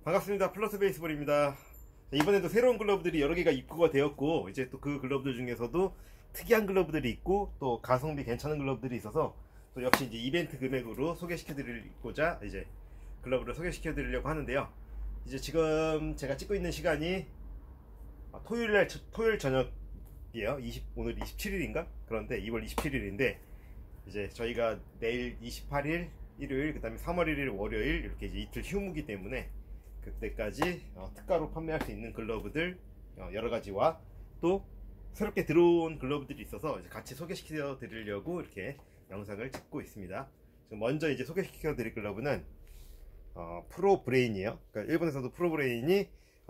반갑습니다. 플러스 베이스볼입니다. 이번에도 새로운 글러브들이 여러 개가 입고가 되었고, 이제 또 그 글러브들 중에서도 특이한 글러브들이 있고, 또 가성비 괜찮은 글러브들이 있어서, 또 역시 이제 이벤트 금액으로 소개시켜 드리고자 이제 글러브를 소개시켜 드리려고 하는데요. 이제 지금 제가 찍고 있는 시간이 토요일 저녁이에요. 오늘 27일인가? 그런데 2월 27일인데, 이제 저희가 내일 28일 일요일, 그 다음에 3월 1일 월요일 이렇게 이제 이틀 휴무기 때문에 그때까지 특가로 판매할 수 있는 글러브들 여러 가지와 또 새롭게 들어온 글러브들이 있어서 이제 같이 소개시켜 드리려고 이렇게 영상을 찍고 있습니다. 지금 먼저 이제 소개시켜 드릴 글러브는 프로 브레인이에요. 그러니까 일본에서도 프로 브레인이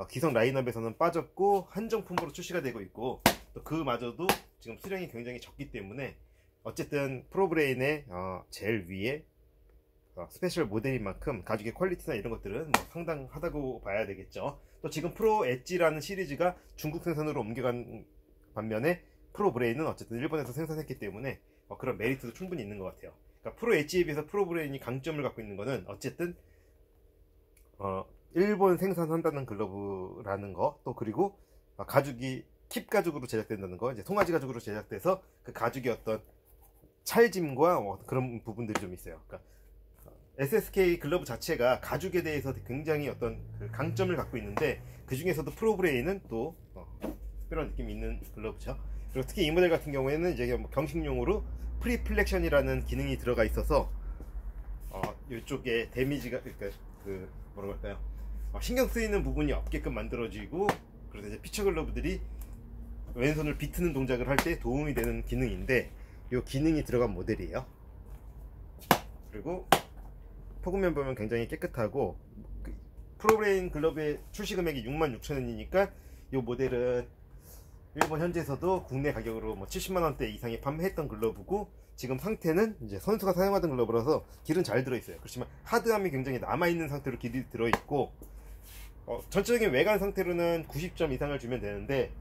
기성 라인업에서는 빠졌고 한정품으로 출시가 되고 있고, 또 그마저도 지금 수량이 굉장히 적기 때문에 어쨌든 프로 브레인의 제일 위에 스페셜 모델인 만큼 가죽의 퀄리티나 이런 것들은 뭐 상당하다고 봐야 되겠죠. 또 지금 프로 엣지라는 시리즈가 중국 생산으로 옮겨간 반면에 프로 브레인은 어쨌든 일본에서 생산했기 때문에 그런 메리트도 충분히 있는 것 같아요. 그러니까 프로 엣지에 비해서 프로 브레인이 강점을 갖고 있는 것은 어쨌든 일본 생산한다는 글러브라는 거, 또 그리고 가죽이 킵 가죽으로 제작된다는 거, 이제 송아지 가죽으로 제작돼서 그 가죽의 어떤 찰짐과 그런 부분들이 좀 있어요. 그러니까 SSK 글러브 자체가 가죽에 대해서 굉장히 어떤 그 강점을 갖고 있는데, 그 중에서도 프로 브레인은 또 특별한 느낌이 있는 글러브죠. 그리고 특히 이 모델 같은 경우에는 이제 경식용으로 프리플렉션이라는 기능이 들어가 있어서 이쪽에 데미지가, 그러니까 그 뭐라고 할까요, 신경 쓰이는 부분이 없게끔 만들어지고, 그래서 이제 피처 글러브들이 왼손을 비트는 동작을 할 때 도움이 되는 기능인데, 이 기능이 들어간 모델이에요. 그리고 포근면 보면 굉장히 깨끗하고, 프로브레인 글러브의 출시 금액이 66,000원이니까 이 모델은 일본 현지에서도 국내 가격으로 뭐 70만원대 이상에 판매했던 글러브고, 지금 상태는 이제 선수가 사용하던 글러브라서 길은 잘 들어있어요. 그렇지만 하드함이 굉장히 남아있는 상태로 길이 들어있고, 전체적인 외관 상태로는 90점 이상을 주면 되는데,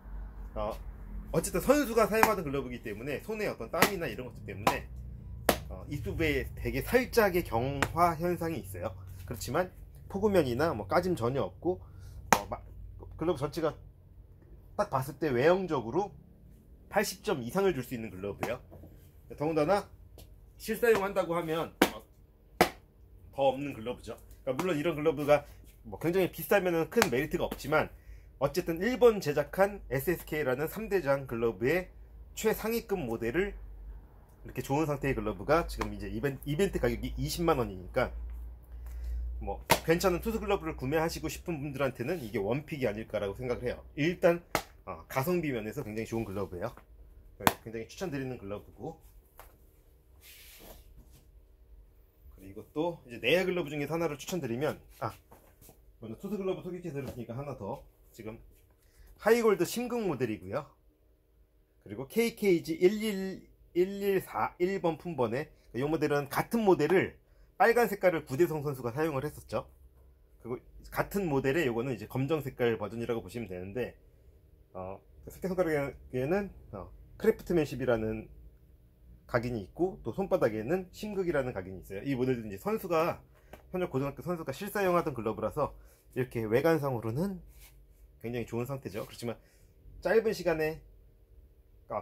어쨌든 선수가 사용하던 글러브이기 때문에 손에 어떤 땀이나 이런 것들 때문에 입수부에 되게 살짝의 경화 현상이 있어요. 그렇지만 포구면이나 뭐 까짐 전혀 없고, 글러브 전체가 딱 봤을 때 외형적으로 80점 이상을 줄 수 있는 글러브예요. 더군다나 실사용한다고 하면 더 없는 글러브죠. 그러니까 물론 이런 글러브가 뭐 굉장히 비싸면 큰 메리트가 없지만, 어쨌든 일본 제작한 SSK라는 3대장 글러브의 최상위급 모델을 이렇게 좋은 상태의 글러브가 지금 이제 이벤트 가격이 20만원이니까 뭐 괜찮은 투수 글러브를 구매하시고 싶은 분들한테는 이게 원픽이 아닐까라고 생각을 해요. 일단 가성비 면에서 굉장히 좋은 글러브예요. 굉장히 추천드리는 글러브고, 그리고 또 이제 내야 글러브 중에 하나를 추천드리면, 먼저 투수 글러브 소개해 드렸으니까 하나 더, 지금 하이골드 심금 모델이고요. 그리고 KKG 1141번 품번에, 이 모델은 같은 모델을 빨간 색깔을 구대성 선수가 사용을 했었죠. 그리고 같은 모델의 요거는 이제 검정 색깔 버전이라고 보시면 되는데, 새끼손가락에는 크래프트맨십이라는 각인이 있고, 또 손바닥에는 심극이라는 각인이 있어요. 이 모델도 이제 선수가, 현역 고등학교 선수가 실사용하던 글러브라서 이렇게 외관상으로는 굉장히 좋은 상태죠. 그렇지만 짧은 시간에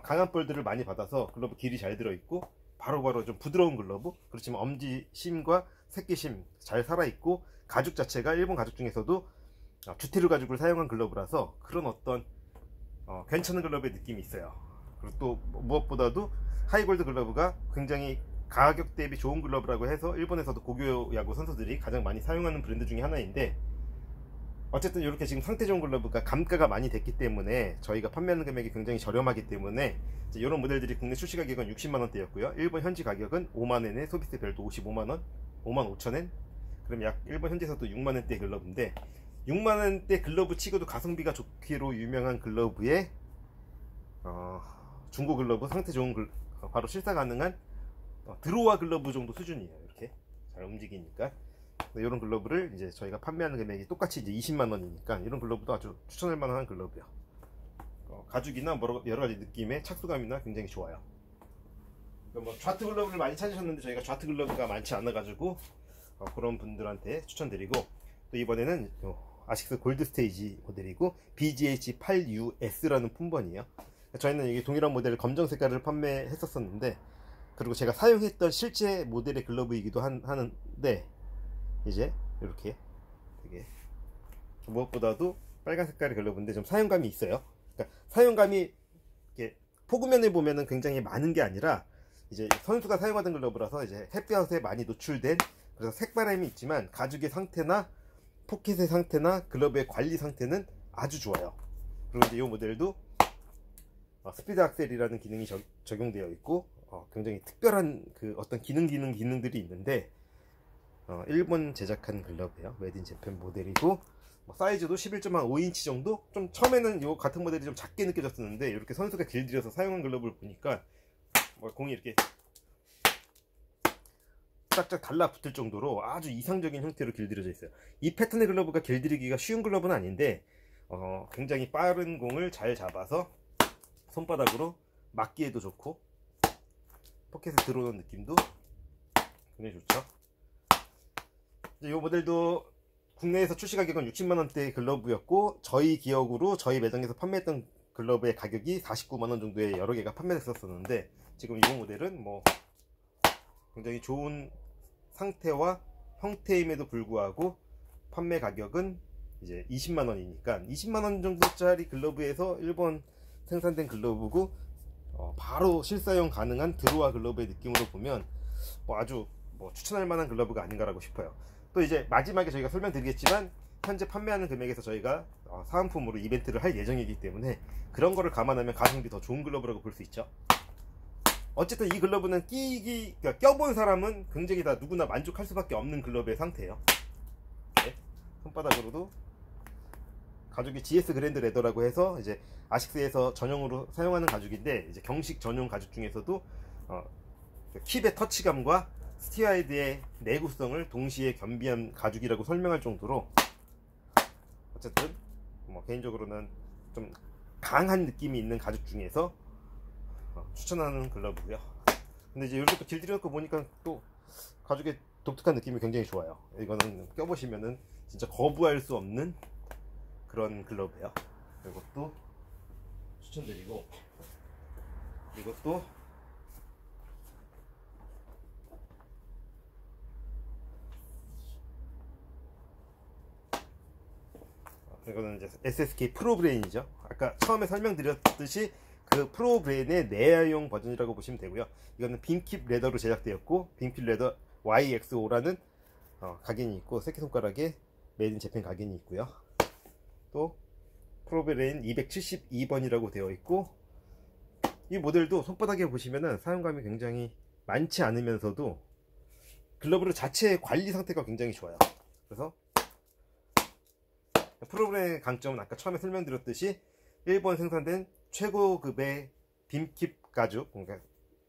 강한 볼들을 많이 받아서 글러브 길이 잘 들어있고 바로바로 좀 부드러운 글러브, 그렇지만 엄지심과 새끼심 잘 살아있고, 가죽 자체가 일본 가죽 중에서도 주테르 가죽을 사용한 글러브라서 그런 어떤 괜찮은 글러브의 느낌이 있어요. 그리고 또 무엇보다도 하이골드 글러브가 굉장히 가격 대비 좋은 글러브라고 해서 일본에서도 고교 야구 선수들이 가장 많이 사용하는 브랜드 중에 하나인데, 어쨌든 이렇게 지금 상태 좋은 글러브가 감가가 많이 됐기 때문에 저희가 판매하는 금액이 굉장히 저렴하기 때문에 이제 이런 모델들이 국내 출시 가격은 60만원대였고요 일본 현지 가격은 5만엔에 소비세 별도 55만원, 55,000엔, 그럼 약 일본 현지에서도 6만원대 글러브인데, 6만원대 글러브 치고도 가성비가 좋기로 유명한 글러브에 중고 글러브, 상태 좋은 바로 실사 가능한 드로와 글러브 정도 수준이에요. 이렇게 잘 움직이니까. 이런 글러브를 이제 저희가 판매하는 금액이 똑같이 이제 20만원이니까 이런 글러브도 아주 추천할 만한 글러브요. 가죽이나 여러가지 느낌의 착수감이나 굉장히 좋아요. 뭐 좌트 글러브를 많이 찾으셨는데 저희가 좌트 글러브가 많지 않아 가지고 그런 분들한테 추천드리고, 또 이번에는 아식스 골드 스테이지 모델이고 BGH8US라는 품번이에요. 저희는 이게 동일한 모델 검정 색깔을 판매했었었는데, 그리고 제가 사용했던 실제 모델의 글러브이기도 하는데, 이제 이렇게 되게 무엇보다도 빨간 색깔의 글러브인데 좀 사용감이 있어요. 그러니까 사용감이 이렇게 포구면에 보면은 굉장히 많은 게 아니라, 이제 선수가 사용하던 글러브라서 이제 햇볕에 많이 노출된, 그래서 색바람이 있지만 가죽의 상태나 포켓의 상태나 글러브의 관리 상태는 아주 좋아요. 그리고 이제 이 모델도 스피드 악셀이라는 기능이 적용되어 있고, 굉장히 특별한 그 어떤 기능들이 있는데, 일본 제작한 글러브예요. 메이드 재팬 모델이고, 사이즈도 11.5인치 정도. 좀 처음에는 이 같은 모델이 좀 작게 느껴졌었는데, 이렇게 선수가 길들여서 사용한 글러브를 보니까 공이 이렇게 짝짝 달라붙을 정도로 아주 이상적인 형태로 길들여져 있어요. 이 패턴의 글러브가 길들이기가 쉬운 글러브는 아닌데, 굉장히 빠른 공을 잘 잡아서 손바닥으로 맞기에도 좋고, 포켓에 들어오는 느낌도 굉장히 좋죠. 이 모델도 국내에서 출시 가격은 60만원대 글러브였고, 저희 기억으로 저희 매장에서 판매했던 글러브의 가격이 49만원 정도의 여러 개가 판매됐었는데, 지금 이 모델은 굉장히 좋은 상태와 형태임에도 불구하고 판매 가격은 이제 20만원이니까 20만원 정도짜리 글러브에서 일본 생산된 글러브고, 바로 실사용 가능한 드로아 글러브의 느낌으로 보면 아주 추천할 만한 글러브가 아닌가라고 싶어요. 또 이제 마지막에 저희가 설명드리겠지만, 현재 판매하는 금액에서 저희가 사은품으로 이벤트를 할 예정이기 때문에 그런 거를 감안하면 가성비 더 좋은 글러브라고 볼 수 있죠. 어쨌든 이 글러브는 그러니까 껴본 사람은 굉장히 다 누구나 만족할 수밖에 없는 글러브의 상태예요. 네, 손바닥으로도 가죽이 GS 그랜드 레더라고 해서 이제 아식스에서 전용으로 사용하는 가죽인데, 이제 경식 전용 가죽 중에서도 킵의 터치감과 스티아이드의 내구성을 동시에 겸비한 가죽이라고 설명할 정도로, 어쨌든 개인적으로는 좀 강한 느낌이 있는 가죽 중에서 추천하는 글러브고요. 근데 이제 이렇게 또 길들여놓고 보니까 또 가죽의 독특한 느낌이 굉장히 좋아요. 이거는 껴보시면은 진짜 거부할 수 없는 그런 글러브예요. 이것도 추천드리고, 이것도 이거는 이제 SSK 프로브레인이죠. 아까 처음에 설명드렸듯이 그 프로브레인의 내야용 버전이라고 보시면 되고요. 이거는 빈킵 레더로 제작되었고, 빈킵 레더 YXO라는 각인이 있고, 새끼손가락에 메이드 인 재팬 각인이 있고요. 또 프로브레인 272번이라고 되어 있고, 이 모델도 손바닥에 보시면은 사용감이 굉장히 많지 않으면서도 글러브 자체의 관리 상태가 굉장히 좋아요. 그래서 프로브레인의 강점은 아까 처음에 설명드렸듯이 일본 생산된 최고급의 빔킵 가죽, 그러니까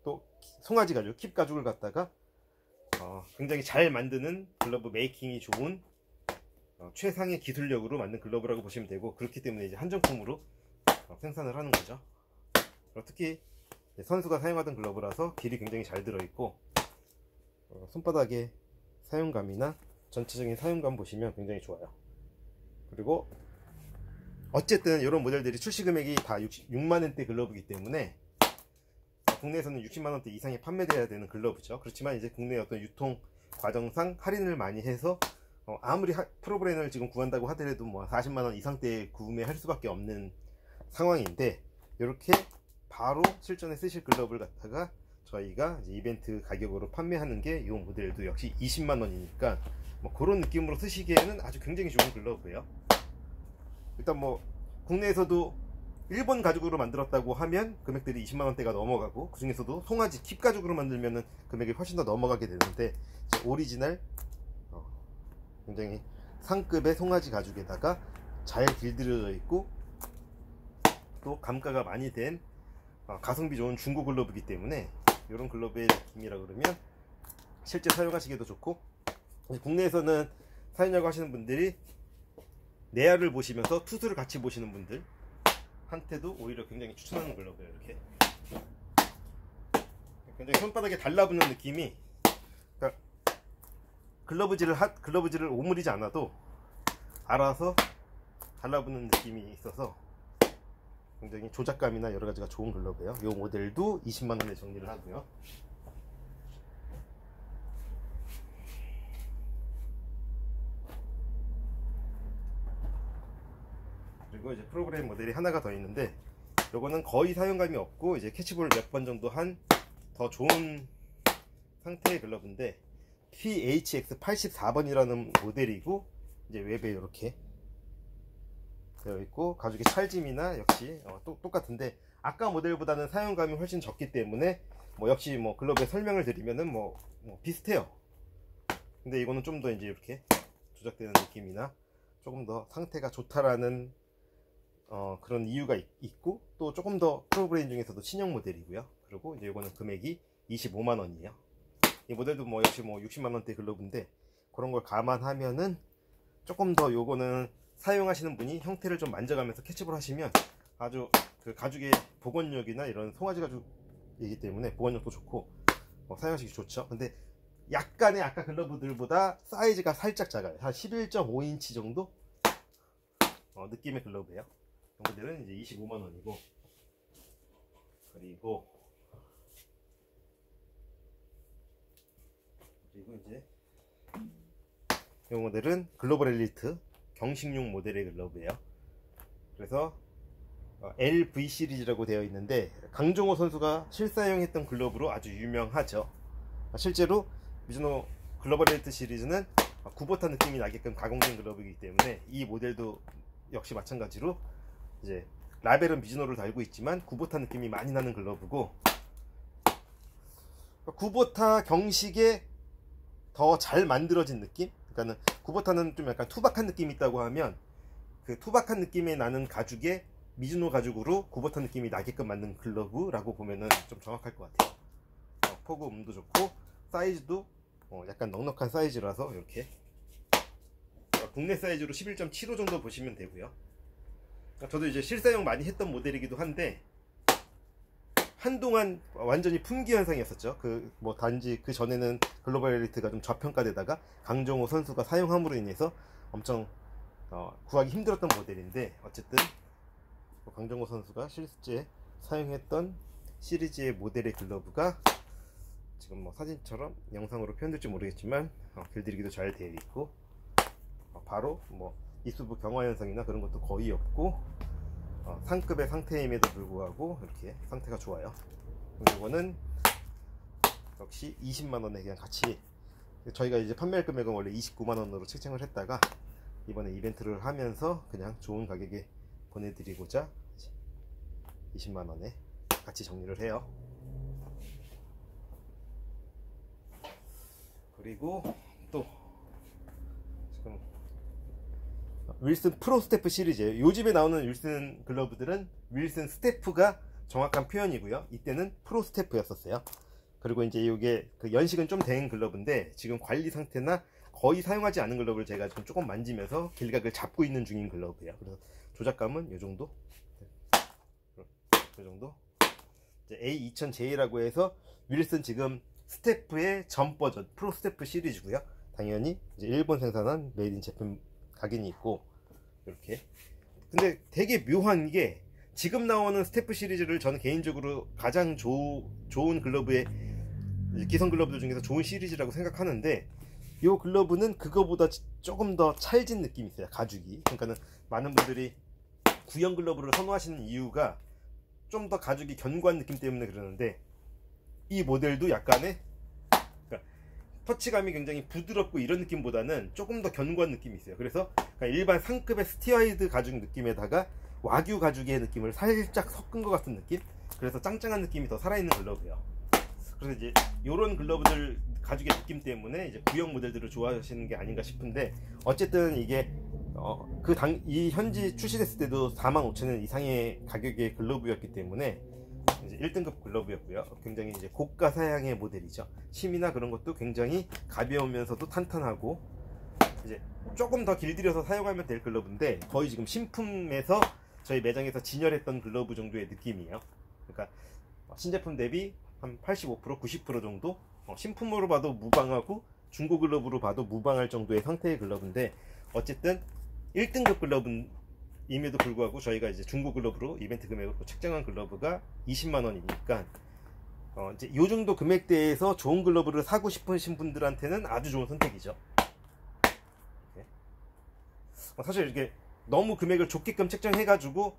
또 송아지 가죽, 킵 가죽을 갖다가 굉장히 잘 만드는 글러브 메이킹이 좋은 최상의 기술력으로 만든 글러브라고 보시면 되고, 그렇기 때문에 이제 한정품으로 생산을 하는 거죠. 특히 선수가 사용하던 글러브라서 길이 굉장히 잘 들어있고, 손바닥의 사용감이나 전체적인 사용감 보시면 굉장히 좋아요. 그리고 어쨌든 이런 모델들이 출시 금액이 다 6만원대 글러브이기 때문에 국내에서는 60만원대 이상에 판매돼야 되는 글러브죠. 그렇지만 이제 국내 어떤 유통 과정상 할인을 많이 해서 아무리 프로브레인을 지금 구한다고 하더라도 40만원 이상대에 구매할 수밖에 없는 상황인데, 이렇게 바로 실전에 쓰실 글러브를 갖다가 저희가 이제 이벤트 가격으로 판매하는 게 이 모델도 역시 20만원이니까 그런 느낌으로 쓰시기에는 아주 굉장히 좋은 글러브예요. 일단 국내에서도 일본 가죽으로 만들었다고 하면 금액들이 20만원대가 넘어가고, 그 중에서도 송아지 킵 가죽으로 만들면 금액이 훨씬 더 넘어가게 되는데, 오리지널 굉장히 상급의 송아지 가죽에다가 잘 길들여져 있고, 또 감가가 많이 된 가성비 좋은 중고 글러브이기 때문에 이런 글러브의 느낌이라 그러면 실제 사용하시기도 좋고, 국내에서는 사용하려고 하시는 분들이 내야를 보시면서 투수를 같이 보시는 분들 한테도 오히려 굉장히 추천하는 글러브예요. 이렇게 굉장히 손바닥에 달라붙는 느낌이, 그러니까 글러브질을 오므리지 않아도 알아서 달라붙는 느낌이 있어서 굉장히 조작감이나 여러 가지가 좋은 글러브예요. 이 모델도 20만원에 정리를 하고요. 그리고 이제 프로그램 모델이 하나가 더 있는데, 요거는 거의 사용감이 없고 이제 캐치볼 몇 번 정도 한 더 좋은 상태의 글러브인데, PHX84번이라는 모델이고, 이제 웹에 이렇게 되어 있고, 가죽의 찰짐이나 역시 똑같은데, 아까 모델보다는 사용감이 훨씬 적기 때문에 역시 글러브의 설명을 드리면은 비슷해요. 근데 이거는 좀 더 이제 이렇게 조작되는 느낌이나 조금 더 상태가 좋다라는 그런 이유가 있고, 또 조금 더 프로브레인 중에서도 신형 모델이고요. 그리고 이제 이거는 금액이 25만원이에요 이 모델도 역시 60만원대 글러브인데, 그런 걸 감안하면은 조금 더 요거는 사용하시는 분이 형태를 좀 만져가면서 캐치볼 하시면 아주 그 가죽의 보건력이나 이런 송아지 가죽이기 때문에 보건력도 좋고 사용하시기 좋죠. 근데 약간의 아까 글러브들보다 사이즈가 살짝 작아요. 한 11.5인치 정도 느낌의 글러브예요. 이 모델은 이제 25만원이고, 그리고 이제 이 모델은 글로벌 엘리트 경식용 모델의 글러브예요. 그래서 LV 시리즈라고 되어 있는데, 강정호 선수가 실사용했던 글러브로 아주 유명하죠. 실제로 미즈노 글로벌 엘리트 시리즈는 구보타 느낌이 나게끔 가공된 글러브이기 때문에, 이 모델도 역시 마찬가지로 이제 라벨은 미즈노를 달고 있지만 구보타 느낌이 많이 나는 글러브고, 구보타 경식에 더 잘 만들어진 느낌? 그러니까는 구보타는 좀 약간 투박한 느낌이 있다고 하면, 그 투박한 느낌이 나는 가죽에 미즈노 가죽으로 구보타 느낌이 나게끔 만든 글러브라고 보면은 좀 정확할 것 같아요. 포그음도 좋고 사이즈도 약간 넉넉한 사이즈라서 이렇게 국내 사이즈로 11.75 정도 보시면 되고요. 저도 이제 실사용 많이 했던 모델이기도 한데, 한동안 완전히 품귀 현상이었었죠. 단지 그 전에는 글로벌 엘리트가 좀 저평가되다가 강정호 선수가 사용함으로 인해서 엄청 구하기 힘들었던 모델인데, 어쨌든 강정호 선수가 실제 사용했던 시리즈의 모델의 글러브가 지금 사진처럼 영상으로 표현될지 모르겠지만 길들이기도 잘 되어 있고, 바로 이수부 경화 현상이나 그런 것도 거의 없고, 상급의 상태임에도 불구하고 이렇게 상태가 좋아요. 이거는 역시 20만원에 그냥 같이, 저희가 이제 판매할 금액은 원래 29만원으로 책정을 했다가 이번에 이벤트를 하면서 그냥 좋은 가격에 보내드리고자 20만원에 같이 정리를 해요. 그리고 또 지금 윌슨 프로 스태프 시리즈예요. 요즘에 나오는 윌슨 글러브들은 윌슨 스태프가 정확한 표현이고요. 이때는 프로 스태프였었어요. 그리고 이제 이게 연식은 좀 된 글러브인데, 지금 관리 상태나 거의 사용하지 않은 글러브를 제가 지금 조금 만지면서 길각을 잡고 있는 중인 글러브예요. 그래서 조작감은 이 정도, 이 정도. 이제 A2000J라고 해서 윌슨 지금 스태프의 전 버전 프로 스태프 시리즈고요. 당연히 이제 일본 생산한 메이드 인 제품 각인이 있고 이렇게. 근데 되게 묘한 게, 지금 나오는 스태프 시리즈를 저는 개인적으로 가장 좋은 글러브의 기성 글러브들 중에서 좋은 시리즈라고 생각하는데, 이 글러브는 그거보다 조금 더 찰진 느낌이 있어요, 가죽이. 그러니까는 많은 분들이 구형 글러브를 선호하시는 이유가 좀 더 가죽이 견고한 느낌 때문에 그러는데, 이 모델도 약간의 터치감이 굉장히 부드럽고 이런 느낌보다는 조금 더 견고한 느낌이 있어요. 그래서 일반 상급의 스티어이드 가죽 느낌에다가 와규 가죽의 느낌을 살짝 섞은 것 같은 느낌? 그래서 짱짱한 느낌이 더 살아있는 글러브예요. 그래서 이제 이런 글러브들 가죽의 느낌 때문에 이제 구형 모델들을 좋아하시는 게 아닌가 싶은데, 어쨌든 이게 이 현지 출시됐을 때도 45,000원 이상의 가격의 글러브였기 때문에 이제 1등급 글러브였고요. 굉장히 이제 고가 사양의 모델이죠. 힘이나 그런 것도 굉장히 가벼우면서도 탄탄하고, 이제 조금 더 길들여서 사용하면 될 글러브인데, 거의 지금 신품에서 저희 매장에서 진열했던 글러브 정도의 느낌이에요. 그러니까 신제품 대비 한 85%, 90% 정도 신품으로 봐도 무방하고 중고 글러브로 봐도 무방할 정도의 상태의 글러브인데, 어쨌든 1등급 글러브임에도 불구하고 저희가 이제 중고 글러브로 이벤트 금액으로 책정한 글러브가 20만원이니까 이제 요 정도 금액대에서 좋은 글러브를 사고 싶으신 분들한테는 아주 좋은 선택이죠. 사실 이게 너무 금액을 좁게끔 책정해가지고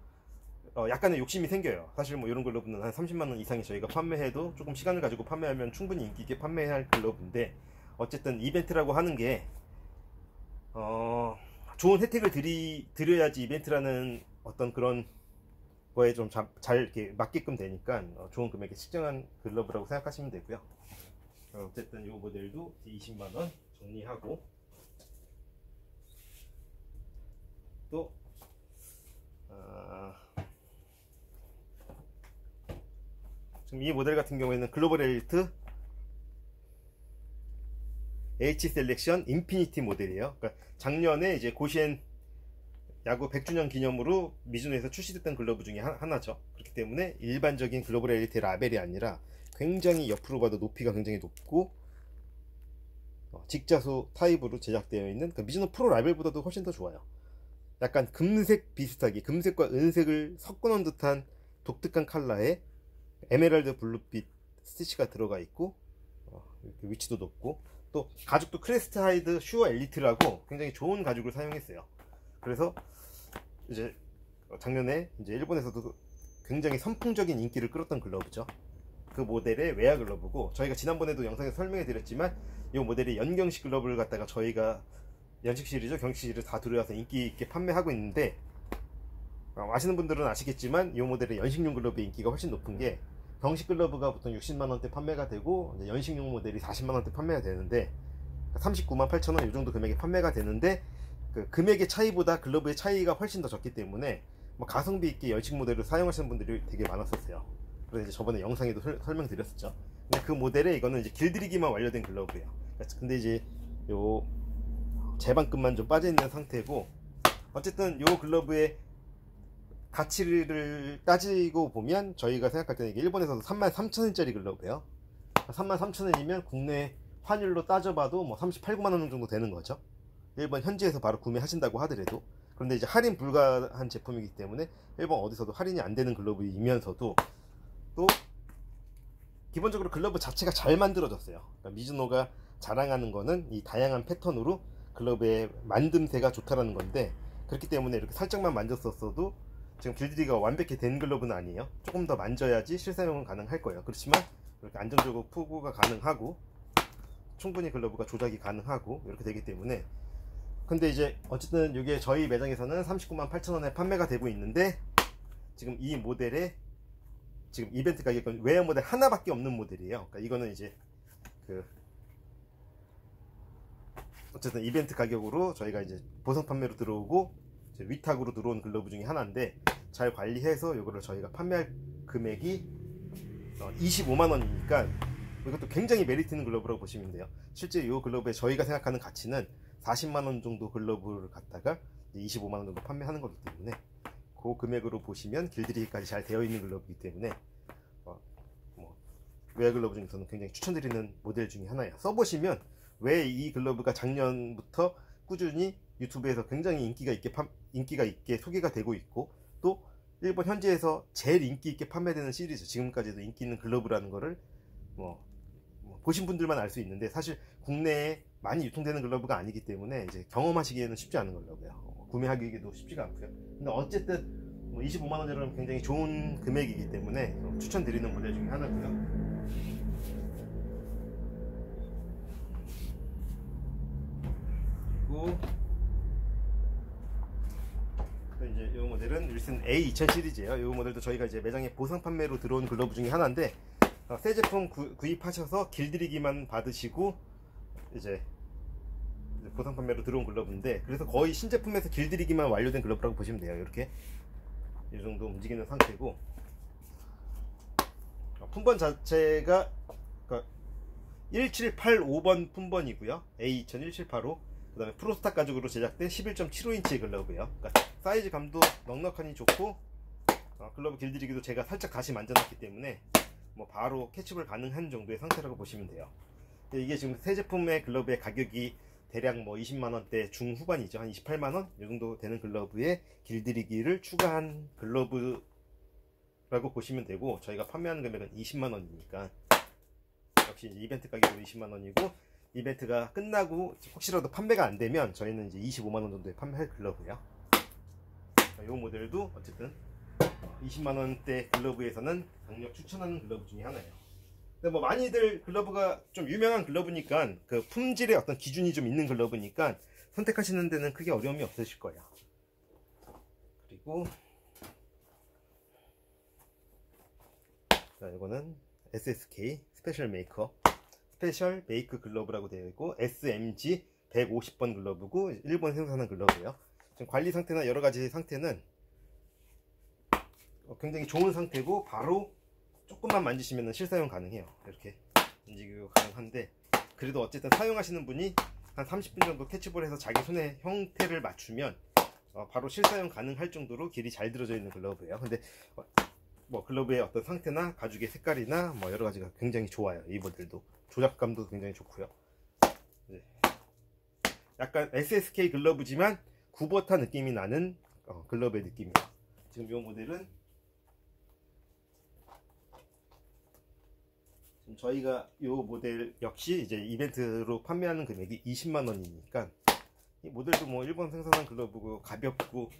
약간의 욕심이 생겨요. 사실 뭐 이런 글러브는 한 30만원 이상이 저희가 판매해도 조금 시간을 가지고 판매하면 충분히 인기 있게 판매해야 할 글러브인데, 어쨌든 이벤트라고 하는 게 좋은 혜택을 드려야지 이벤트라는 어떤 그런 거에 좀 잘 이렇게 맞게끔 되니까 좋은 금액에 책정한 글러브라고 생각하시면 되고요. 어쨌든 이 모델도 20만원 정리하고, 또 지금 이 모델 같은 경우에는 글로벌 엘리트 H 셀렉션 인피니티 모델이에요. 그러니까 작년에 이제 고시엔 야구 100주년 기념으로 미즈노에서 출시됐던 글러브 중에 하나죠. 그렇기 때문에 일반적인 글로벌 엘리트 라벨이 아니라 굉장히 옆으로 봐도 높이가 굉장히 높고 직자수 타입으로 제작되어 있는, 그러니까 미즈노 프로 라벨보다도 훨씬 더 좋아요. 약간 금색 비슷하게 금색과 은색을 섞어 놓은 듯한 독특한 컬러에 에메랄드 블루빛 스티치가 들어가 있고, 이렇게 위치도 높고, 또 가죽도 크레스트 하이드 슈어 엘리트라고 굉장히 좋은 가죽을 사용했어요. 그래서 이제 작년에 이제 일본에서도 굉장히 선풍적인 인기를 끌었던 글러브죠. 그 모델의 외야 글러브고, 저희가 지난번에도 영상에서 설명해 드렸지만 이 모델이 연경식 글러브를 갖다가 저희가 연식 시리즈, 경식 시리즈 다 들여와서 인기 있게 판매하고 있는데, 아시는 분들은 아시겠지만 이 모델의 연식용 글러브의 인기가 훨씬 높은 게, 경식 글러브가 보통 60만원대 판매가 되고 이제 연식용 모델이 40만원대 판매가 되는데, 39만 8천원 이 정도 금액에 판매가 되는데, 그 금액의 차이보다 글러브의 차이가 훨씬 더 적기 때문에 뭐 가성비 있게 연식 모델을 사용하시는 분들이 되게 많았었어요. 그래서 이제 저번에 영상에도 설명드렸었죠. 근데 그 모델에 이거는 이제 길들이기만 완료된 글러브예요. 근데 이제 요 제방끝만 좀 빠져있는 상태고, 어쨌든 요 글러브의 가치를 따지고 보면 저희가 생각할 때는 이게 일본에서도 33,000원짜리 글러브예요. 33,000원이면 국내 환율로 따져봐도 뭐 38, 9만원 정도 되는 거죠. 일본 현지에서 바로 구매하신다고 하더라도. 그런데 이제 할인 불가한 제품이기 때문에 일본 어디서도 할인이 안 되는 글러브이면서도, 또 기본적으로 글러브 자체가 잘 만들어졌어요. 그러니까 미즈노가 자랑하는 거는 이 다양한 패턴으로 글러브의 만듦새가 좋다라는 건데, 그렇기 때문에 이렇게 살짝만 만졌었어도 지금 길들이기가 완벽히 된 글러브는 아니에요. 조금 더 만져야지 실사용은 가능할 거예요. 그렇지만 이렇게 안정적으로 푸고가 가능하고 충분히 글러브가 조작이 가능하고 이렇게 되기 때문에. 근데 이제 어쨌든 이게 저희 매장에서는 39만 8천원에 판매가 되고 있는데, 지금 이 모델에 지금 이벤트 가격은 외야 모델 하나밖에 없는 모델이에요. 그러니까 이거는 이제 어쨌든 이벤트 가격으로 저희가 이제 보상 판매로 들어오고 이제 위탁으로 들어온 글러브 중에 하나인데, 잘 관리해서 이거를 저희가 판매할 금액이 25만원이니까 이것도 굉장히 메리트 있는 글러브라고 보시면 돼요. 실제 이 글러브의 저희가 생각하는 가치는 40만원 정도 글러브를 갖다가 25만원 정도 판매하는 거기 때문에, 그 금액으로 보시면 길들이기까지 잘 되어 있는 글러브이기 때문에 외야 글러브 중에서는 굉장히 추천드리는 모델 중에 하나예요. 써보시면 왜 이 글러브가 작년부터 꾸준히 유튜브에서 굉장히 인기가 있게 소개가 되고 있고, 또 일본 현지에서 제일 인기 있게 판매되는 시리즈, 지금까지도 인기 있는 글러브라는 거를 보신 분들만 알 수 있는데, 사실 국내에 많이 유통되는 글러브가 아니기 때문에 이제 경험하시기에는 쉽지 않은 글러브예요. 구매하기도 쉽지가 않고요. 근데 어쨌든 25만원이라는 굉장히 좋은 금액이기 때문에 추천드리는 모델 중에 하나고요. 그리고 이제 이 모델은 윌슨 A2000 시리즈예요. 이 모델도 저희가 이제 매장에 보상 판매로 들어온 글러브 중에 하나인데, 새 제품 구입하셔서 길들이기만 받으시고 이제 보상 판매로 들어온 글러브인데, 그래서 거의 신제품에서 길들이기만 완료된 글러브라고 보시면 돼요. 이렇게 이 정도 움직이는 상태고, 품번 자체가 1785번 품번이고요. A2000 1785. 그 다음에 프로스타 가죽으로 제작된 11.75인치의 글러브예요. 그러니까 사이즈감도 넉넉하니 좋고, 글러브 길들이기도 제가 살짝 다시 만져놨기 때문에 뭐 바로 캐치볼 가능한 정도의 상태라고 보시면 돼요. 이게 지금 새 제품의 글러브의 가격이 대략 뭐 20만원대 중후반이죠. 한 28만원 이 정도 되는 글러브에 길들이기를 추가한 글러브라고 보시면 되고, 저희가 판매하는 금액은 20만원이니까 역시 이벤트 가격으로 20만원이고, 이벤트가 끝나고 혹시라도 판매가 안 되면 저희는 이제 25만원 정도에 판매할 글러브예요. 이 모델도 어쨌든 20만원대 글러브에서는 강력 추천하는 글러브 중에 하나예요. 근데 뭐 많이들 글러브가 좀 유명한 글러브니까, 그 품질의 어떤 기준이 좀 있는 글러브니까 선택하시는 데는 크게 어려움이 없으실 거예요. 그리고 자, 이거는 SSK 스페셜 메이크 글러브라고 되어 있고, SMG 150번 글러브고 일본 생산한 글러브예요. 지금 관리 상태나 여러 가지 상태는 굉장히 좋은 상태고, 바로 조금만 만지시면 실사용 가능해요. 이렇게 움직이고 가능한데, 그래도 어쨌든 사용하시는 분이 한 30분 정도 캐치볼 해서 자기 손의 형태를 맞추면 바로 실사용 가능할 정도로 길이 잘 들어져 있는 글러브예요. 근데 뭐 글러브의 어떤 상태나 가죽의 색깔이나 뭐 여러 가지가 굉장히 좋아요. 이 모델도 조작감도 굉장히 좋고요. 네. 약간 SSK 글러브지만 구버타 느낌이 나는 글러브의 느낌이에요. 지금 이 모델은 지금 저희가 이 모델 역시 이제 이벤트로 판매하는 금액이 20만원이니까, 이 모델도 뭐 일본 생산한 글러브고 가볍고,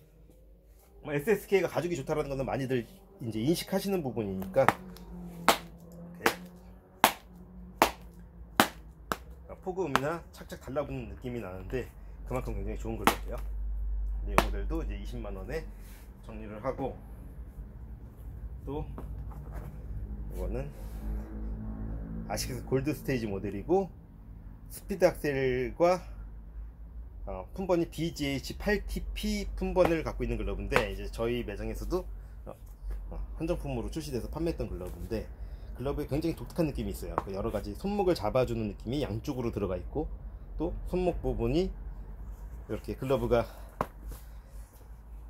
뭐 SSK가 가죽이 좋다라는 거는 많이들 이제 인식하시는 부분이니까, 포그음이나 착착 달라붙는 느낌이 나는데 그만큼 굉장히 좋은 글러브예요. 이 모델도 이제 20만원에 정리를 하고, 또 이거는 아식스 골드 스테이지 모델이고, 스피드 악셀과 품번이 BGH8TP 품번을 갖고 있는 글러브인데, 이제 저희 매장에서도 한정품으로 출시돼서 판매했던 글러브인데, 글러브에 굉장히 독특한 느낌이 있어요. 여러 가지 손목을 잡아주는 느낌이 양쪽으로 들어가 있고, 또 손목 부분이 이렇게 글러브가,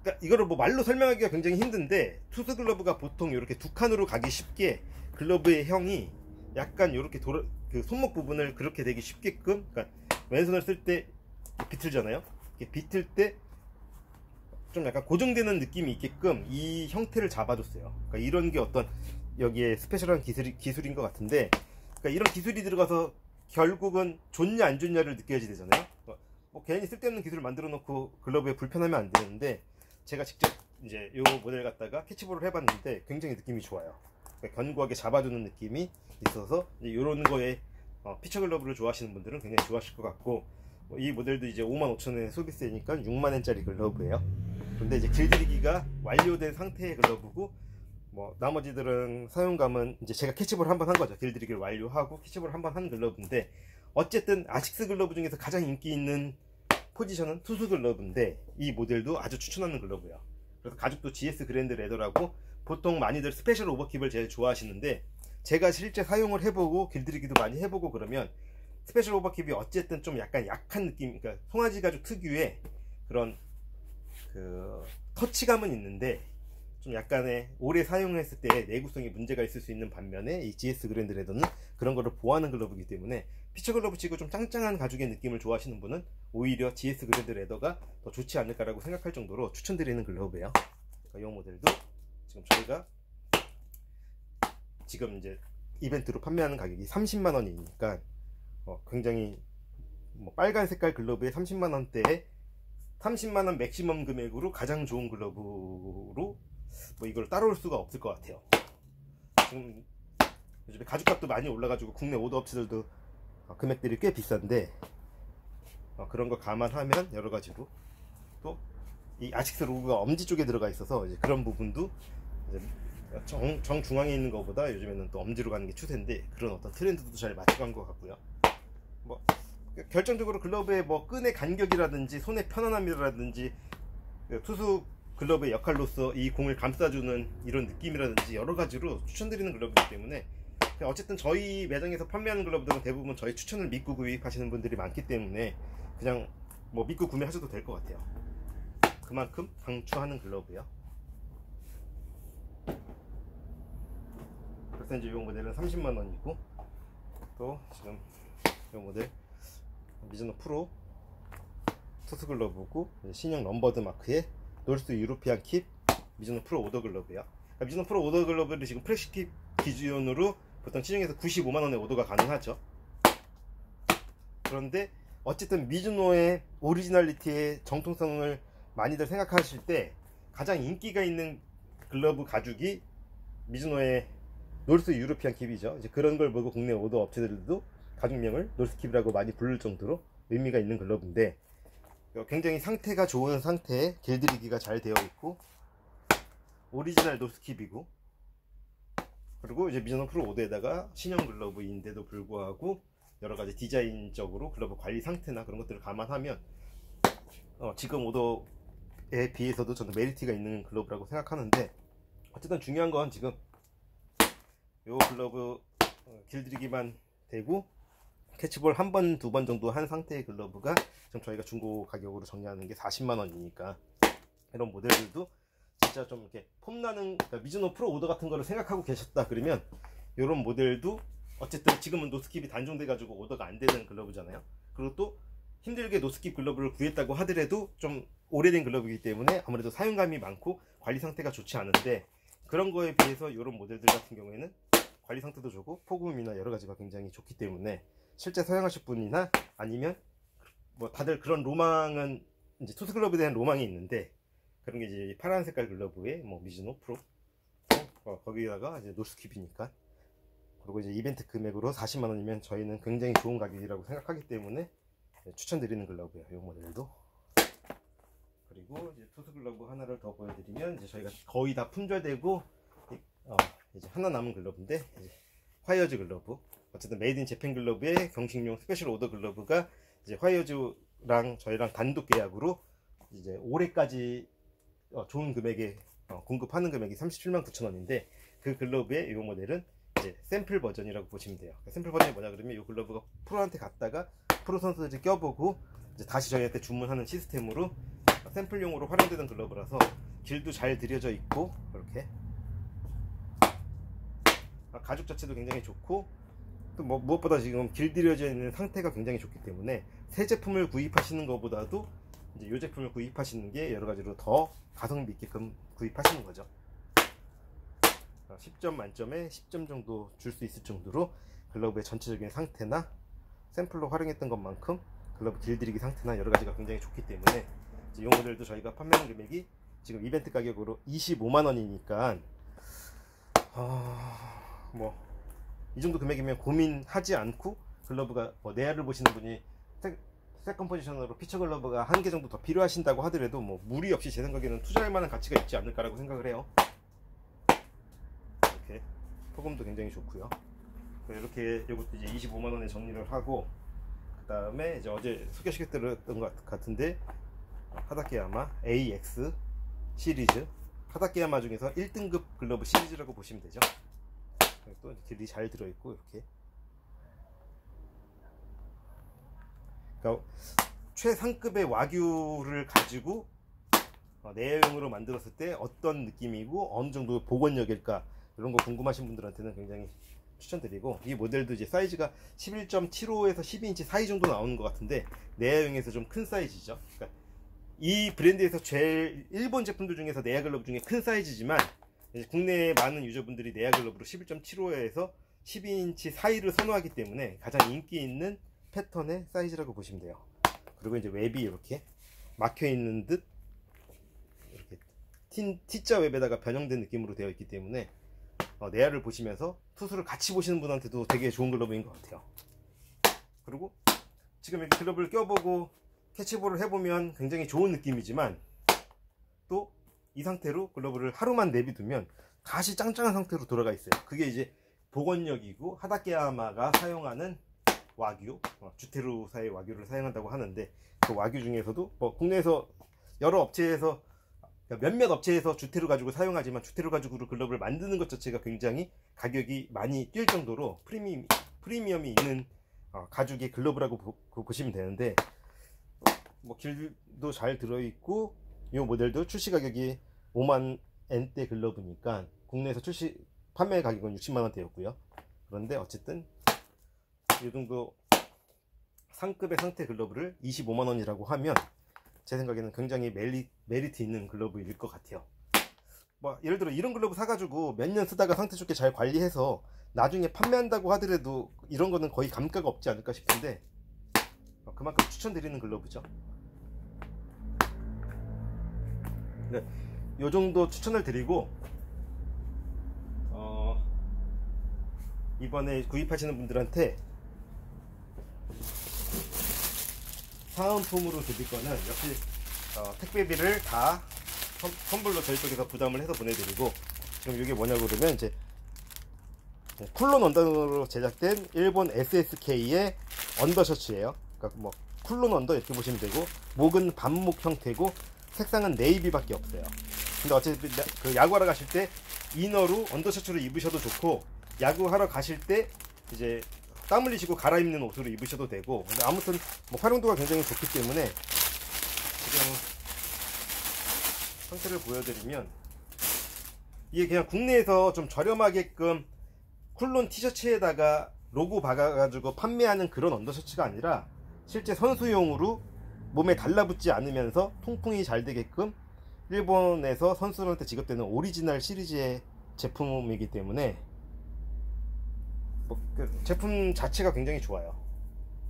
그러니까 이거를 뭐 말로 설명하기가 굉장히 힘든데, 투스 글러브가 보통 이렇게 두 칸으로 가기 쉽게 글러브의 형이 약간 이렇게 그 손목 부분을 그렇게 되기 쉽게끔, 그러니까 왼손을 쓸 때 비틀잖아요. 이렇게 비틀 때 좀 약간 고정되는 느낌이 있게끔 이 형태를 잡아줬어요. 그러니까 이런 게 어떤 여기에 스페셜한 기술인 것 같은데, 그러니까 이런 기술이 들어가서 결국은 좋냐 안 좋냐를 느껴야지 되잖아요. 뭐 괜히 쓸데없는 기술을 만들어 놓고 글러브에 불편하면 안 되는데, 제가 직접 이제 이 모델 갖다가 캐치볼을 해봤는데 굉장히 느낌이 좋아요. 그러니까 견고하게 잡아주는 느낌이 있어서 이런 거에 피처 글러브를 좋아하시는 분들은 굉장히 좋아하실 것 같고, 이 모델도 이제 55,000원의 소비세니까 6만원짜리 글러브예요. 그런데 이제 길들이기가 완료된 상태의 글러브고, 뭐 나머지들은 사용감은 이제 제가 캐치볼 한번 한 거죠. 길들이기를 완료하고 캐치볼 한번 한 글러브인데, 어쨌든 아식스 글러브 중에서 가장 인기 있는 포지션은 투수 글러브인데, 이 모델도 아주 추천하는 글러브예요. 그래서 가죽도 GS 그랜드 레더라고, 보통 많이들 스페셜 오버킵을 제일 좋아하시는데, 제가 실제 사용을 해보고 길들이기도 많이 해보고 그러면 스페셜 오버킵이 어쨌든 좀 약간 약한 느낌, 그러니까 송아지 가죽 특유의 그런 그 터치감은 있는데, 좀 약간의 오래 사용했을 때 내구성에 문제가 있을 수 있는 반면에, 이 GS 그랜드 레더는 그런 거를 보호하는 글러브이기 때문에, 피처 글러브 치고 좀 짱짱한 가죽의 느낌을 좋아하시는 분은 오히려 GS 그랜드 레더가 더 좋지 않을까라고 생각할 정도로 추천드리는 글러브예요. 이 모델도 지금 저희가 지금 이제 이벤트로 판매하는 가격이 30만원이니까 굉장히 뭐 빨간 색깔 글러브에 30만원대에 30만원 맥시멈 금액으로 가장 좋은 글러브로 뭐 이걸 따라올 수가 없을 것 같아요. 지금 요즘에 가죽값도 많이 올라가지고 국내 오더 업체들도 금액들이 꽤 비싼데, 그런 거 감안하면 여러 가지로, 또 이 아식스 로고가 엄지 쪽에 들어가 있어서 이제 그런 부분도 이제 정중앙에 있는 것보다 요즘에는 또 엄지로 가는 게 추세인데, 그런 어떤 트렌드도 잘 맞춰간 것 같고요. 뭐 결정적으로 글러브의 뭐 끈의 간격이라든지 손의 편안함이라든지 투수 글러브의 역할로서 이 공을 감싸주는 이런 느낌이라든지 여러 가지로 추천드리는 글러브이기 때문에, 어쨌든 저희 매장에서 판매하는 글러브들은 대부분 저희 추천을 믿고 구입하시는 분들이 많기 때문에 그냥 뭐 믿고 구매하셔도 될 것 같아요. 그만큼 강추하는 글러브예요. 그래서 이제 이 모델은 30만원이고, 또 지금 이 모델 미즈노 프로 투스 글러브고, 신형 럼버드 마크의 노스 유로피안 킵 미즈노 프로 오더 글러브야. 그러니까 미즈노 프로 오더 글러브를 지금 프레시 킵 기준으로 보통 시중에서 95만원에 오더가 가능하죠. 그런데 어쨌든 미즈노의 오리지널리티의 정통성을 많이들 생각하실 때 가장 인기가 있는 글러브 가죽이 미즈노의 노스 유로피안 킵이죠. 이제 그런 걸 보고 국내 오더 업체들도 가죽명을 노스 킵이라고 많이 부를 정도로 의미가 있는 글러브인데, 굉장히 상태가 좋은 상태에 길들이기가 잘 되어 있고 오리지널 노스 킵이고, 그리고 이제 미즈노 프로 오더에다가 신형 글러브인데도 불구하고 여러가지 디자인적으로 글러브 관리 상태나 그런 것들을 감안하면 지금 오더에 비해서도 저는 메리트가 있는 글러브라고 생각하는데, 어쨌든 중요한 건 지금 요 글러브 길들이기만 되고 캐치볼 한 번, 두 번 정도 한 상태의 글러브가 지금 저희가 중고 가격으로 정리하는 게 40만원이니까 이런 모델들도 진짜 좀 이렇게 폼나는, 그러니까 미즈노 프로 오더 같은 거를 생각하고 계셨다 그러면 이런 모델도 어쨌든 지금은 노스킵이 단종돼 가지고 오더가 안 되는 글러브잖아요. 그리고 또 힘들게 노스킵 글러브를 구했다고 하더라도 좀 오래된 글러브이기 때문에 아무래도 사용감이 많고 관리 상태가 좋지 않은데, 그런 거에 비해서 이런 모델들 같은 경우에는 관리 상태도 좋고 포금이나 여러 가지가 굉장히 좋기 때문에 실제 사용하실 분이나 아니면 뭐 다들 그런 로망은, 이제 투스 글러브에 대한 로망이 있는데, 그런 게 이제 파란 색깔 글러브에 뭐 미즈노 프로 거기다가 이제 노스킵이니까, 그리고 이제 이벤트 금액으로 40만원이면 저희는 굉장히 좋은 가격이라고 생각하기 때문에 추천드리는 글러브예요, 이 모델도. 그리고 이제 투스 글러브 하나를 더 보여드리면, 이제 저희가 거의 다 품절되고 이제 하나 남은 글러브인데, 이제 화이어즈 글러브. 어쨌든 메이드 인 재팬 글러브의 경식용 스페셜 오더 글러브가 이제 화이어즈랑 저희랑 단독 계약으로 이제 올해까지 좋은 금액에 공급하는 금액이 379,000원인데, 그 글러브의 이 모델은 이제 샘플 버전이라고 보시면 돼요. 샘플 버전이 뭐냐 그러면, 이 글러브가 프로한테 갔다가 프로 선수들이 껴보고 이제 다시 저희한테 주문하는 시스템으로 샘플용으로 활용되는 글러브라서 길도 잘 들여져 있고, 이렇게 가죽 자체도 굉장히 좋고, 또 뭐 무엇보다 지금 길들여져 있는 상태가 굉장히 좋기 때문에 새 제품을 구입하시는 것보다도 이제 이 제품을 구입하시는 게 여러 가지로 더 가성비 있게끔 구입하시는 거죠. 10점 만점에 10점 정도 줄 수 있을 정도로 글러브의 전체적인 상태나 샘플로 활용했던 것만큼 글러브 길들이기 상태나 여러 가지가 굉장히 좋기 때문에 이 모델도 저희가 판매하는 금액이 지금 이벤트 가격으로 25만원이니까 뭐 이 정도 금액이면 고민하지 않고, 글러브가 뭐 내야를 보시는 분이 세컨 포지션으로 피처 글러브가 한 개 정도 더 필요하신다고 하더라도 뭐 무리 없이 제 생각에는 투자할 만한 가치가 있지 않을까라고 생각을 해요. 이렇게 소금도 굉장히 좋고요. 이렇게 이것도 이제 25만원에 정리를 하고, 그 다음에 이제 어제 소개시켜드렸던 것 같은데 하다케야마 AX 시리즈, 하다케야마 중에서 1등급 글러브 시리즈라고 보시면 되죠. 또 길이 잘 들어있고, 이렇게 그러니까 최상급의 와규를 가지고 내용으로 만들었을 때 어떤 느낌이고 어느 정도 복원력일까, 이런 거 궁금하신 분들한테는 굉장히 추천드리고, 이 모델도 이제 사이즈가 11.75에서 12인치 사이 정도 나오는 것 같은데 내야용에서 좀 큰 사이즈죠. 그러니까 이 브랜드에서 제일 일본 제품들 중에서 내야 글러브 중에 큰 사이즈지만, 국내에 많은 유저분들이 내야 글러브로 11.75에서 12인치 사이를 선호하기 때문에 가장 인기 있는 패턴의 사이즈라고 보시면 돼요. 그리고 이제 웹이 이렇게 막혀 있는 듯 이렇게 T자 웹에다가 변형된 느낌으로 되어 있기 때문에 내야를 보시면서 투수를 같이 보시는 분한테도 되게 좋은 글러브인 것 같아요. 그리고 지금 이렇게 글러브를 껴보고 캐치볼을 해보면 굉장히 좋은 느낌이지만, 또 이 상태로 글러브를 하루만 내비두면 다시 짱짱한 상태로 돌아가 있어요. 그게 이제 복원력이고, 하다케야마가 사용하는 와규, 주테루사의 와규를 사용한다고 하는데, 그 와규 중에서도 뭐 국내에서 여러 업체에서, 몇몇 업체에서 주테루 가죽을 사용하지만 주테루 가죽으로 글러브를 만드는 것 자체가 굉장히 가격이 많이 뛸 정도로 프리미엄이 있는 가죽의 글러브라고 보시면 되는데, 뭐 길도 잘 들어있고, 이 모델도 출시 가격이 5만엔대 글러브니까 국내에서 판매 가격은 60만원대였고요 그런데 어쨌든 이 정도 상급의 상태 글러브를 25만원이라고 하면 제 생각에는 굉장히 메리트 있는 글러브일 것 같아요. 뭐 예를 들어 이런 글러브 사가지고 몇 년 쓰다가 상태 좋게 잘 관리해서 나중에 판매한다고 하더라도 이런 거는 거의 감가가 없지 않을까 싶은데, 그만큼 추천드리는 글러브죠. 네, 요 정도 추천을 드리고, 이번에 구입하시는 분들한테 사은품으로 드릴 거는 역시 택배비를 다 선불로 저희 쪽에서 부담을 해서 보내드리고, 지금 이게 뭐냐고 그러면 이제 쿨론 원단으로 제작된 일본 SSK의 언더셔츠예요. 그러니까 뭐 쿨론 언더 이렇게 보시면 되고, 목은 반목 형태고 색상은 네이비밖에 없어요. 근데 어차피 그 야구하러 가실 때 이너로 언더셔츠로 입으셔도 좋고, 야구하러 가실 때 이제 땀 흘리시고 갈아입는 옷으로 입으셔도 되고, 근데 아무튼 뭐 활용도가 굉장히 좋기 때문에 지금 상태를 보여드리면, 이게 그냥 국내에서 좀 저렴하게끔 쿨론 티셔츠에다가 로고 박아가지고 판매하는 그런 언더셔츠가 아니라 실제 선수용으로 몸에 달라붙지 않으면서 통풍이 잘 되게끔 일본에서 선수들한테 지급되는 오리지널 시리즈의 제품이기 때문에 그 제품 자체가 굉장히 좋아요.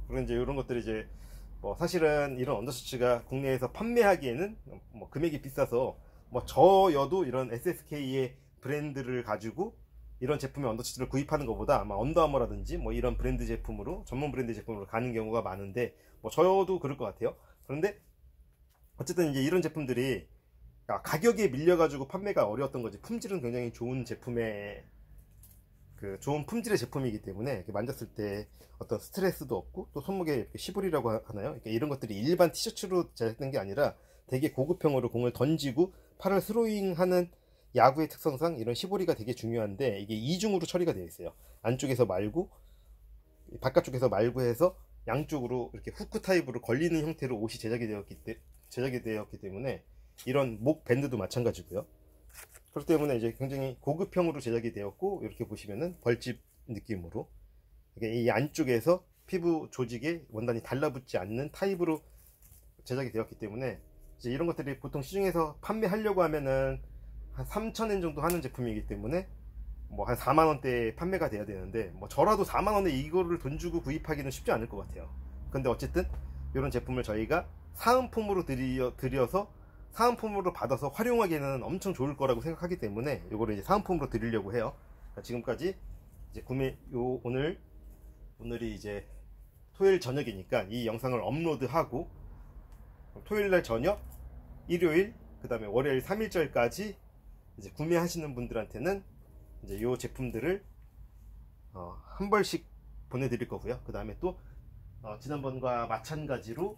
그리고 이제 이런 것들이 이제 뭐 사실은 이런 언더셔츠가 국내에서 판매하기에는 뭐 금액이 비싸서, 뭐 저여도 이런 SSK의 브랜드를 가지고 이런 제품의 언더셔츠를 구입하는 것보다 아마 언더아머라든지 뭐 이런 브랜드 제품으로, 전문 브랜드 제품으로 가는 경우가 많은데, 뭐 저도 그럴 것 같아요. 그런데 어쨌든 이제 이런 제품들이 가격에 밀려가지고 판매가 어려웠던 거지, 품질은 굉장히 좋은 제품의 좋은 품질의 제품이기 때문에 이렇게 만졌을 때 어떤 스트레스도 없고, 또 손목에 이렇게 시보리라고 하나요? 그러니까 이런 것들이 일반 티셔츠로 제작된 게 아니라 되게 고급형으로 공을 던지고 팔을 스로잉하는 야구의 특성상 이런 시보리가 되게 중요한데, 이게 이중으로 처리가 되어 있어요. 안쪽에서 말고 바깥쪽에서 말고 해서 양쪽으로 이렇게 후크 타입으로 걸리는 형태로 옷이 제작이 되었기 때문에, 이런 목 밴드도 마찬가지고요. 그렇기 때문에 이제 굉장히 고급형으로 제작이 되었고, 이렇게 보시면은 벌집 느낌으로 이 안쪽에서 피부 조직에 원단이 달라붙지 않는 타입으로 제작이 되었기 때문에, 이제 이런 것들이 보통 시중에서 판매하려고 하면은 한 3,000엔 정도 하는 제품이기 때문에 뭐 한 4만원대에 판매가 돼야 되는데, 뭐 저라도 4만원에 이거를 돈 주고 구입하기는 쉽지 않을 것 같아요. 근데 어쨌든 이런 제품을 저희가 사은품으로 드려서 사은품으로 받아서 활용하기에는 엄청 좋을 거라고 생각하기 때문에 이거를 이제 사은품으로 드리려고 해요. 지금까지 이제 오늘이 이제 토요일 저녁이니까 이 영상을 업로드하고, 토요일날 저녁, 일요일, 그 다음에 월요일 3일절까지 이제 구매하시는 분들한테는 이제 이 제품들을 한 벌씩 보내드릴 거고요. 그 다음에 또 지난번과 마찬가지로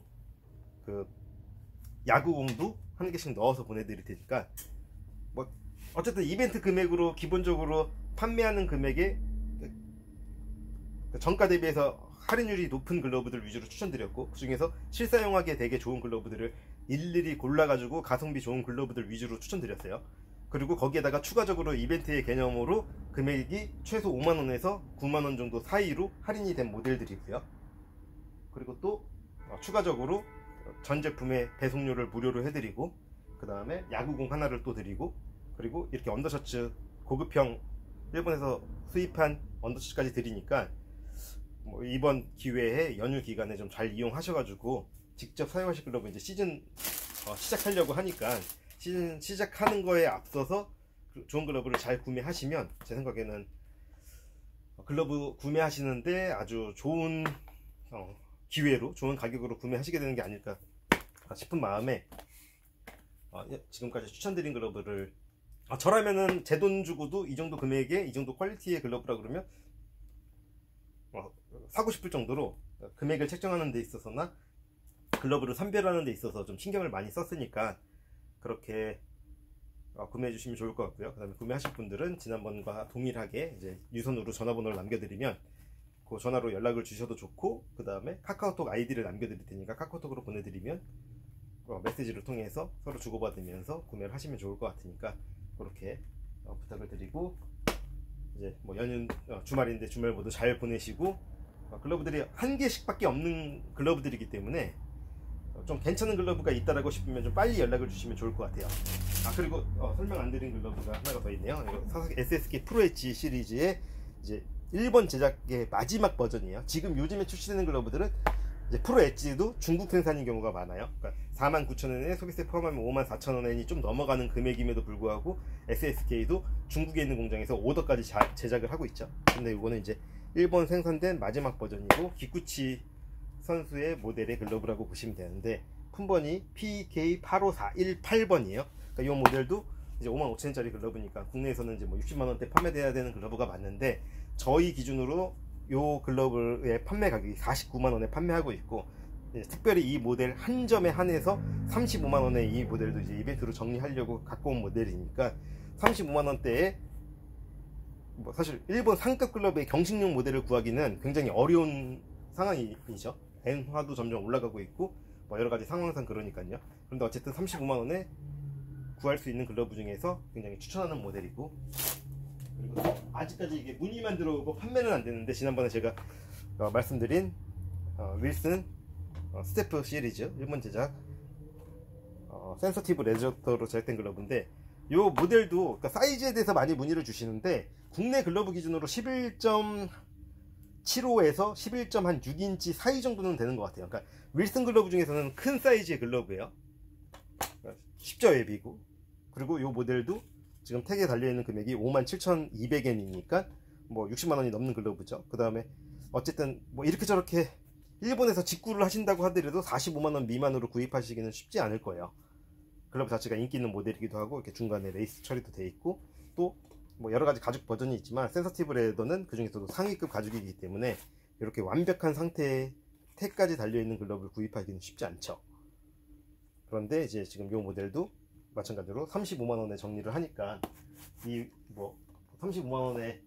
그 야구공도 한 개씩 넣어서 보내드릴 테니까, 뭐 어쨌든 이벤트 금액으로 기본적으로 판매하는 금액에 정가 대비해서 할인율이 높은 글러브들 위주로 추천드렸고, 그 중에서 실사용하기에 되게 좋은 글러브들을 일일이 골라가지고 가성비 좋은 글러브들 위주로 추천드렸어요. 그리고 거기에다가 추가적으로 이벤트의 개념으로 금액이 최소 5만원에서 9만원 정도 사이로 할인이 된 모델들이고요. 그리고 또 추가적으로 전 제품의 배송료를 무료로 해드리고, 그 다음에 야구공 하나를 또 드리고, 그리고 이렇게 언더셔츠 고급형 일본에서 수입한 언더셔츠까지 드리니까, 뭐 이번 기회에 연휴 기간에 좀 잘 이용하셔가지고 직접 사용하실 글러브, 이제 시즌 시작하려고 하니까 시즌 시작하는 거에 앞서서 좋은 글러브를 잘 구매하시면, 제 생각에는 글러브 구매하시는데 아주 좋은 기회로, 좋은 가격으로 구매하시게 되는 게 아닐까 싶은 마음에 지금까지 추천드린 글러브를, 저라면은 제 돈 주고도 이 정도 금액에 이 정도 퀄리티의 글러브라 그러면 사고 싶을 정도로 금액을 책정하는 데 있어서나 글러브를 선별하는 데 있어서 좀 신경을 많이 썼으니까 그렇게 구매해 주시면 좋을 것 같고요. 그 다음에 구매하실 분들은 지난번과 동일하게 이제 유선으로 전화번호를 남겨드리면 그 전화로 연락을 주셔도 좋고, 그 다음에 카카오톡 아이디를 남겨드릴 테니까 카카오톡으로 보내드리면 메시지를 통해서 서로 주고받으면서 구매를 하시면 좋을 것 같으니까 그렇게 부탁을 드리고, 이제 뭐 연휴 주말인데 주말 모두 잘 보내시고, 글러브들이 한 개씩 밖에 없는 글러브들이기 때문에 좀 괜찮은 글러브가 있다라고 싶으면 좀 빨리 연락을 주시면 좋을 것 같아요. 그리고 설명 안 드린 글러브가 하나가 더 있네요. 이거 사사키 SSK 프로 엣지 시리즈의 이제 일본 제작의 마지막 버전이에요. 지금 요즘에 출시되는 글러브들은 이제 프로 엣지도 중국 생산인 경우가 많아요. 그러니까 49,000원에 소비세 포함하면 54,000원이 좀 넘어가는 금액임에도 불구하고 SSK도 중국에 있는 공장에서 오더까지 제작을 하고 있죠. 근데 이거는 이제 일본 생산된 마지막 버전이고 기쿠치 선수의 모델의 글러브라고 보시면 되는데 품번이 PK85418번이에요. 그러니까 이 모델도 이제 55,000원짜리 글러브니까 국내에서는 이제 뭐 60만원대 판매돼야 되는 글러브가 맞는데 저희 기준으로 이 글러브의 판매 가격이 49만원에 판매하고 있고, 특별히 이 모델 한 점에 한해서 35만원에 이 모델도 이제 이벤트로 정리하려고 갖고 온 모델이니까 35만원대에 뭐 사실 일본 상급 글러브의 경식용 모델을 구하기는 굉장히 어려운 상황이죠. 엔화도 점점 올라가고 있고 뭐 여러가지 상황상 그러니까요. 그런데 어쨌든 35만원에 구할 수 있는 글러브 중에서 굉장히 추천하는 모델이고, 그리고 아직까지 이게 문의만 들어오고 판매는 안 되는데 지난번에 제가 말씀드린 윌슨 스태프 시리즈 일본 제작 센서티브 레저터로 제작된 글러브인데, 이 모델도 그러니까 사이즈에 대해서 많이 문의를 주시는데 국내 글러브 기준으로 11.75에서 11.6인치 사이 정도는 되는 것 같아요. 그러니까 윌슨 글러브 중에서는 큰 사이즈의 글러브예요. 십자 웹이고, 그리고 이 모델도 지금 택에 달려있는 금액이 57,200엔이니까 뭐 60만원이 넘는 글러브죠. 그 다음에 어쨌든 뭐 이렇게 저렇게 일본에서 직구를 하신다고 하더라도 45만원 미만으로 구입하시기는 쉽지 않을 거예요. 글러브 자체가 인기 있는 모델이기도 하고 이렇게 중간에 레이스 처리도 돼 있고 또 뭐 여러가지 가죽 버전이 있지만 센서티브 레더는 그 중에서도 상위급 가죽이기 때문에 이렇게 완벽한 상태의 택까지 달려있는 글러브를 구입하기는 쉽지 않죠. 그런데 이제 지금 이 모델도 마찬가지로 35만원에 정리를 하니까 이 뭐 35만원에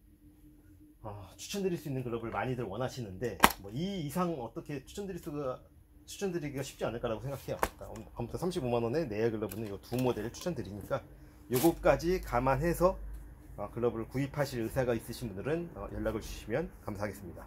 추천드릴 수 있는 글러브를 많이들 원하시는데 뭐 이 이상 어떻게 추천드리기가 쉽지 않을까라고 생각해요. 그러니까 아무튼 35만원에 내야 글러브는 이 두 모델을 추천드리니까 요거까지 감안해서 글러브를 구입하실 의사가 있으신 분들은 연락을 주시면 감사하겠습니다.